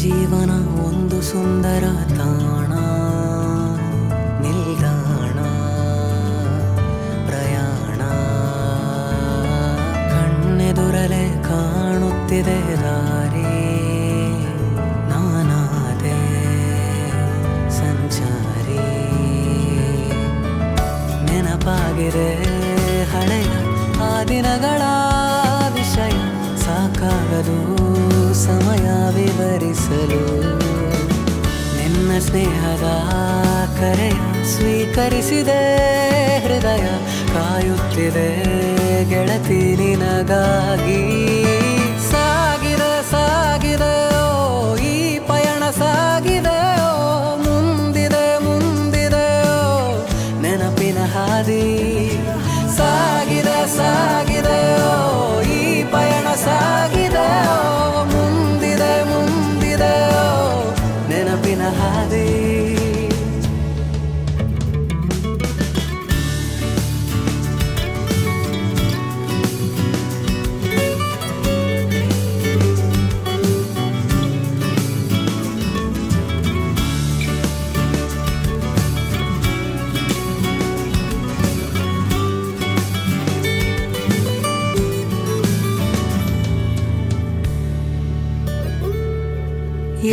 ಜೀವನ ಒಂದು ಸುಂದರ ತಾಣ, ನಿಲ್ದಾಣ, ಪ್ರಯಾಣ. ಕಣ್ಣೆದುರಲೆ ಕಾಣುತ್ತಿದೆ ದಾರಿ, ನಾನಾದೆ ಸಂಚಾರಿ. ನೆನಪಾಗಿದೆ ಹಳೆಯ ಆ ದಿನಗಳ ವಿಷಯ, ಸಾಕಾಗದು ಸಮಯ ವಿವರಿಸಲು. ನಿನ್ನ ಸ್ನೇಹದ ಕರೆಯ ಸ್ವೀಕರಿಸಿದೆ ಹೃದಯ, ಕಾಯುತ್ತಿದೆ ಗೆಳತಿ ನಿನಗಾಗಿ. ಸಾಗಿದೆ ಸಾಗಿದೆ ಓ ಈ ಪಯಣ ಸಾಗಿದೆ, ಓ ಮುಂದಿದೆ ಮುಂದಿದೆ ಓ ನೆನಪಿನ ಹಾದಿ. ಸಾಗಿದೆ ಸಾಗಿದೆ ಓ ಈ ಪಯಣ ಸಾಗಿದೆ, ಓ ಮುಂದಿದೆ ಮುಂದಿದೆ ಓ ನೆನಪಿನ ಹಾದಿ.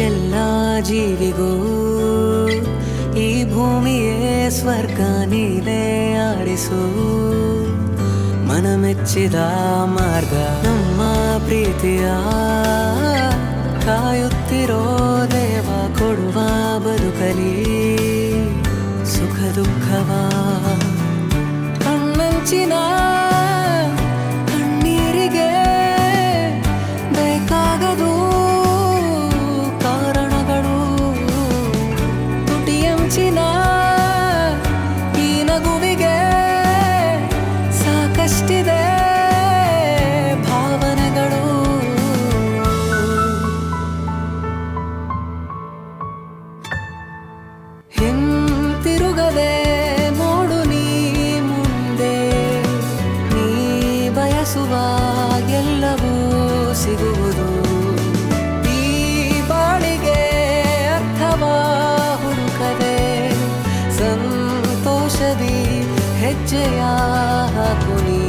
ಎಲ್ಲ ಜೀವಿಗೂ ಈ ಭೂಮಿಯೇ ಸ್ವರ್ಗ, ನೀನೇ ಆಡಿಸು ಮನಮೆಚ್ಚಿದ ಮಾರ್ಗ. ನಮ್ಮ ಪ್ರೀತಿಯ ಕಾಯುತ್ತಿರೋ ದೇವ, ಕೊಡುವ ಬದುಕಲಿ ಸುಖ ದುಃಖವ. ಕಣ್ಣಂಚಿನ ಕಣ್ಣೀರಿಗೆ ಬೇಕಾಗದು ಈ ನಗುವಿಗೆ ಸಾಕಷ್ಟಿದೆ ಭಾವನೆಗಳು. ಹಿಂತಿರುಗದೆ ನೋಡು ನೀ ಮುಂದೆ, ನೀ ಬಯಸುವ ಎಲ್ಲವೂ ಸಿಗುವುದು. ಈ ಬಾಳಿಗೆ ಅರ್ಥವಾ ಹುಡುಕದೆ ಸಂತೋಷದಿ ಹೆಜ್ಜೆಯ ಹಾಕು ನೀ.